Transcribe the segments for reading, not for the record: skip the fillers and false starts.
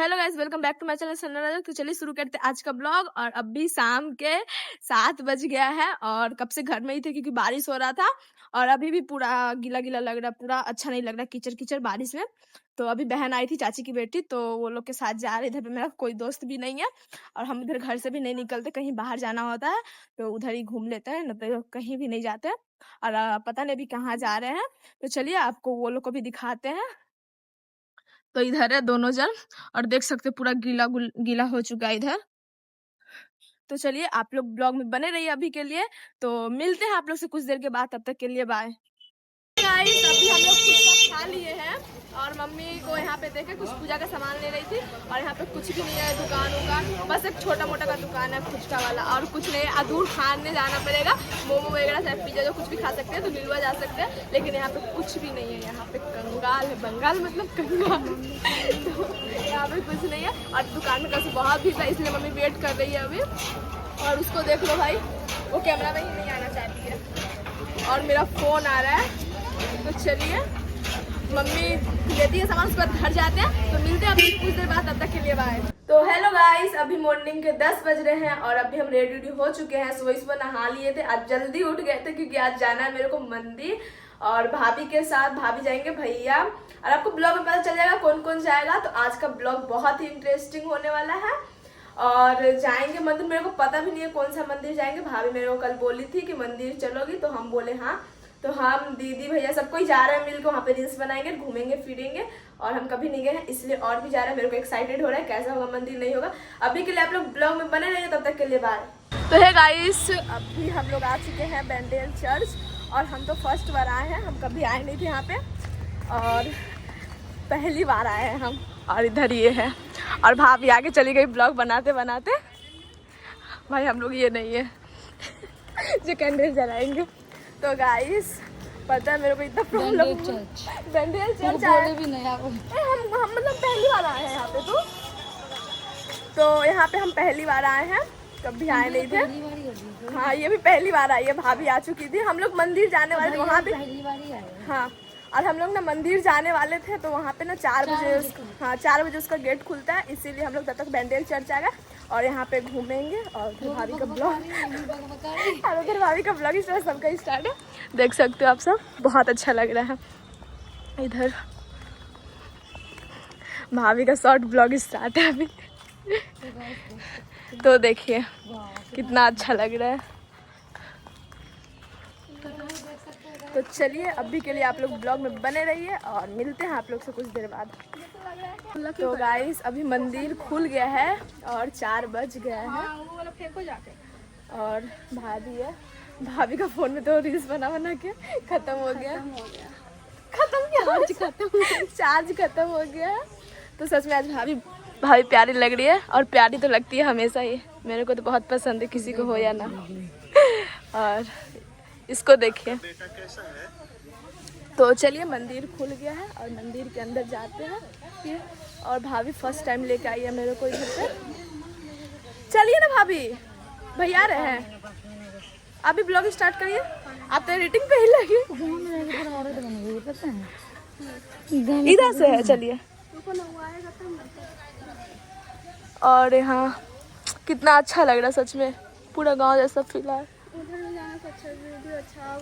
Hello guys, welcome back to my channel Sanna. तो चलिए शुरू करते हैं आज का ब्लॉग। और अभी शाम के 7 बज गया है और कब से घर में ही थे क्योंकि बारिश हो रहा था। और अभी भी पूरा गीला गीला लग रहा, पूरा अच्छा नहीं लग रहा, कीचड़ कीचड़ बारिश में। तो अभी बहन आई थी, चाची की बेटी, तो वो लोग के साथ जा रहे। इधर पे मेरा कोई दोस्त भी नहीं है और हम इधर घर से भी नहीं निकलते, कहीं बाहर जाना होता है तो उधर ही घूम लेते हैं, न तो कहीं भी नहीं जाते। और पता नहीं अभी कहाँ जा रहे हैं। तो चलिए आपको वो लोग को भी दिखाते हैं। तो इधर है दोनों जन और देख सकते पूरा गीला गीला हो चुका है इधर। तो चलिए आप लोग ब्लॉग में बने रहिए अभी के लिए। तो मिलते हैं आप लोग से कुछ देर के बाद, तब तक के लिए बाय। गाइस अभी हम लोग फुचका खा लिए हैं और मम्मी को यहाँ पे देखे कुछ पूजा का सामान ले रही थी। और यहाँ पे कुछ भी नहीं है दुकान होगा, बस एक छोटा मोटा का दुकान है फुचका वाला, और कुछ नहीं है। दूर खाने जाना पड़ेगा, मोमो वगैरह चाहे पिज्जा जो कुछ भी खा सकते हैं तो नीलवा जा सकते हैं, लेकिन यहाँ पे कुछ भी नहीं है। यहाँ पे कंगाल है, बंगाल मतलब कंगाल। तो यहाँ पे कुछ नहीं है और दुकान में कैसे बहुत भीड़ था, इसलिए मम्मी वेट कर रही है अभी। और उसको देख लो भाई, वो कैमरा में ही नहीं आना चाहती है और मेरा फोन आ रहा है। तो चलिए मम्मी लेती है सामान, उसके बाद घर जाते हैं। तो मिलते हैं अभी कुछ देर बाद, तब तक के लिए बाय। तो हेलो गाइस, अभी मॉर्निंग के 10 बज रहे हैं और अभी हम रेडी हो चुके हैं। सुबह नहा लिए थे, आज जल्दी उठ गए थे क्योंकि आज जाना है मेरे को मंदिर और भाभी के साथ। भाभी जाएंगे भैया, और आपको ब्लॉग में पता चल जाएगा कौन कौन जाएगा। तो आज का ब्लॉग बहुत ही इंटरेस्टिंग होने वाला है और जाएंगे मंदिर। मेरे को पता भी नहीं है कौन सा मंदिर जाएंगे। भाभी मेरे को कल बोली थी कि मंदिर चलोगी, तो हम बोले हाँ। तो हम दीदी भैया सबको ही जा रहे हैं मिलकर, वहाँ पे रील्स बनाएंगे, घूमेंगे फिरेंगे। और हम कभी नहीं गए हैं इसलिए और भी जा रहे हैं। मेरे को एक्साइटेड हो रहा है कैसा होगा मंदिर, नहीं होगा। अभी के लिए आप लोग ब्लॉग में बने रहिए, तब तक के लिए बाय। तो है गाइस, अभी हम लोग आ चुके हैं बेंडेल चर्च और हम तो फर्स्ट बार आए हैं, हम कभी आए नहीं थे यहाँ पे और पहली बार आए हैं हम। और इधर ये है और भाभी आगे चली गई ब्लॉग बनाते बनाते। भाई हम लोग ये नहीं है जो कैंडल जलाएंगे। तो गाइस पता है मेरे को इतना प्रॉब्लम, बेंडेल चर्च आए भी नहीं हम मतलब पहली बार आए हैं यहाँ पे। तो यहाँ पे हम पहली बार आए हैं, कभी आए नहीं थे। हाँ ये भी पहली बार आई है, भाभी आ चुकी थी। हम लोग मंदिर जाने वाले थे वहाँ भी पहली बार ही आए। हाँ और हम लोग ना मंदिर जाने वाले थे, तो वहाँ पे ना 4 बजे हाँ 4 बजे उसका गेट खुलता है, इसीलिए हम लोग तब तक बेंडेल चर्च आ गए और यहाँ पे घूमेंगे। और उधर भाभी का ब्लॉग और उधर भाभी का ब्लॉग इस तरह सबका स्टार्ट है, देख सकते हो आप सब। बहुत अच्छा लग रहा है। इधर भाभी का शॉर्ट ब्लॉग स्टार्ट है अभी। तो देखिए कितना अच्छा लग रहा है। तो चलिए अभी के लिए आप लोग ब्लॉग में बने रहिए और मिलते हैं आप लोग से कुछ देर बाद। तो गाइस अभी मंदिर खुल गया है और 4 बज गया है और भाभी है। भाभी का फोन में तो रील्स बना बना के खत्म हो गया। चार्ज खत्म हो गया। तो सच में आज भाभी प्यारी लग रही है और प्यारी तो लगती है हमेशा ही। मेरे को तो बहुत पसंद है, किसी को हो या ना। और इसको देखिए। तो चलिए मंदिर खुल गया है और मंदिर के अंदर जाते हैं फिर। और भाभी फर्स्ट टाइम लेके आई है मेरे को इधर पे। चलिए ना भाभी, भैया रहे हैं अभी ब्लॉग स्टार्ट करिए। आप तो एडिटिंग पे ही लगे। इधर से है, चलिए। और यहाँ कितना अच्छा लग रहा है सच में, पूरा गांव जैसा फील है।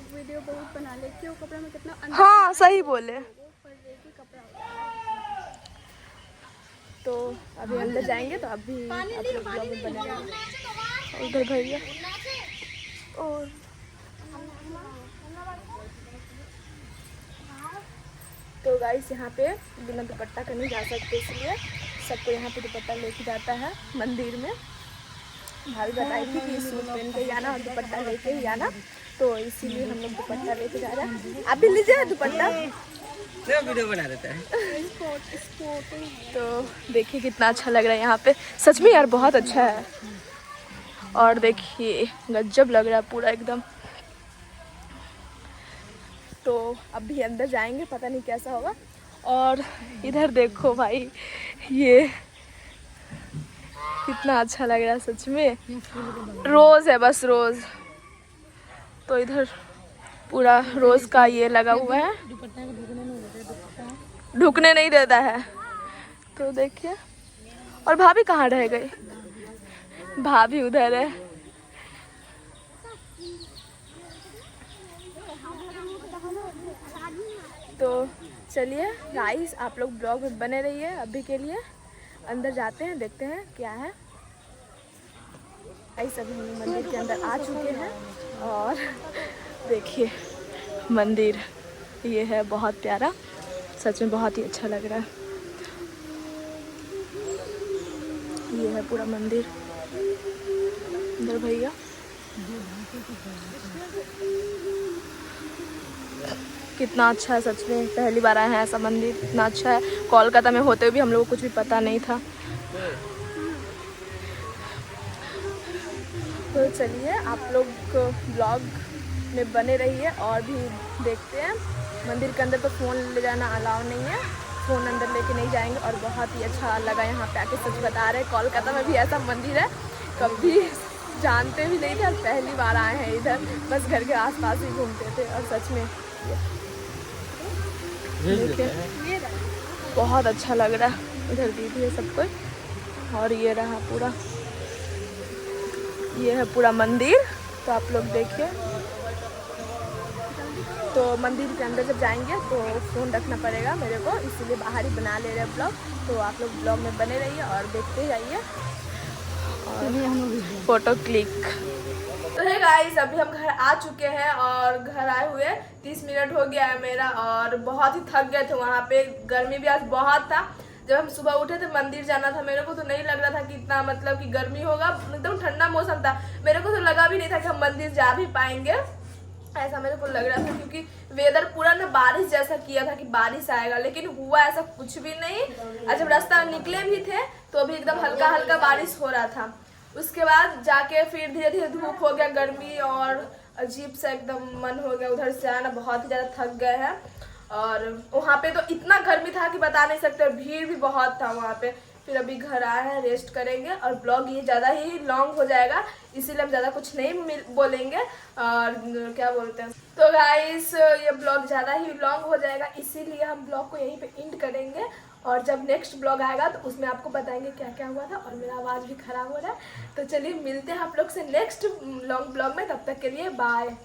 वीडियो बहुत बना लेती हूँ, कपड़ा में कितना हाँ सही बोले। तो अभी अंदर जाएंगे तो अभी आप लोग ब्लॉग में बनेंगे। उधर भैया और तो गाइस यहाँ पे बिना दुपट्टा का नहीं जा सकते, इसलिए सबको यहाँ पे दुपट्टा लेके जाता है मंदिर में। भाभी बताई थी कि सूट पहन के ही आना और दुपट्टा लेके ही आना, तो इसीलिए हम लोग दुपट्टा लेके जा रहे हैं। आप भी लीजिए दुपट्टा, वीडियो बना देता है। तो देखिए कितना अच्छा लग रहा है यहाँ पे, सच में यार बहुत अच्छा है। और देखिए गजब लग रहा है पूरा एकदम। तो अभी अंदर जाएंगे, पता नहीं कैसा होगा। और इधर देखो भाई, ये कितना अच्छा लग रहा है सच में। रोज है, बस रोज। तो इधर पूरा रोज का ये लगा हुआ है, ढुकने नहीं देता है। तो देखिए और भाभी कहाँ रह गई? भाभी उधर है। तो चलिए गाइस, आप लोग ब्लॉग में बने रहिए। अभी के लिए अंदर जाते हैं, देखते हैं क्या है। गाइस अभी हम मंदिर के अंदर आ चुके हैं और देखिए मंदिर ये है, बहुत प्यारा, सच में बहुत ही अच्छा लग रहा है। ये है पूरा मंदिर। इधर भैया कितना अच्छा है, सच में पहली बार आए हैं ऐसा मंदिर, इतना अच्छा है। कोलकाता में होते हुए भी हम लोगों को कुछ भी पता नहीं था। तो चलिए आप लोग ब्लॉग में बने रहिए और भी देखते हैं। मंदिर के अंदर तो फ़ोन ले जाना अलाउ नहीं है, फ़ोन अंदर लेके नहीं जाएंगे। और बहुत ही अच्छा लगा यहाँ पे आके, सच बता रहे हैं। कोलकाता में भी ऐसा मंदिर है, कभी जानते भी नहीं थे और पहली बार आए हैं इधर। बस घर के आसपास ही घूमते थे और सच में देखिए बहुत अच्छा लग रहा है। इधर दीदी है सब कोई और ये रहा पूरा, ये है पूरा मंदिर। तो आप लोग देखिए। तो मंदिर के अंदर जब जाएंगे तो फ़ोन रखना पड़ेगा मेरे को, इसीलिए बाहर ही बना ले रहे हैं ब्लॉग। तो आप लोग ब्लॉग में बने रहिए और देखते जाइए और फोटो क्लिक। तो है गाइस, अभी हम घर आ चुके हैं और घर आए हुए 30 मिनट हो गया है मेरा और बहुत ही थक गए थे। वहाँ पे गर्मी भी आज बहुत था। जब हम सुबह उठे थे, मंदिर जाना था मेरे को, तो नहीं लग रहा था कि इतना मतलब कि गर्मी होगा, एकदम ठंडा मौसम था। मेरे को तो लगा भी नहीं था कि हम मंदिर जा भी पाएंगे, ऐसा मेरे को लग रहा था, क्योंकि वेदर पूरा ना बारिश जैसा किया था कि बारिश आएगा, लेकिन हुआ ऐसा कुछ भी नहीं। और जब रास्ता में निकले भी थे तो अभी एकदम हल्का हल्का बारिश हो रहा था। उसके बाद जाके फिर धीरे धीरे धूप हो गया, गर्मी और अजीब सा एकदम मन हो गया उधर से आना। बहुत ही ज़्यादा थक गए हैं और वहाँ पे तो इतना गर्मी था कि बता नहीं सकते, भीड़ भी बहुत था वहाँ पे। फिर अभी घर आए हैं, रेस्ट करेंगे और ब्लॉग ये ज़्यादा ही लॉन्ग हो जाएगा, इसीलिए हम ज़्यादा कुछ नहीं बोलेंगे। और क्या बोलते हैं, तो गाइस ये ब्लॉग ज़्यादा ही लॉन्ग हो जाएगा, इसीलिए हम ब्लॉग को यहीं पे एंड करेंगे। और जब नेक्स्ट ब्लॉग आएगा तो उसमें आपको बताएंगे क्या क्या हुआ था। और मेरा आवाज़ भी ख़राब हो रहा है, तो चलिए मिलते हैं आप लोग से नेक्स्ट लॉन्ग ब्लॉग में। तब तक के लिए बाय।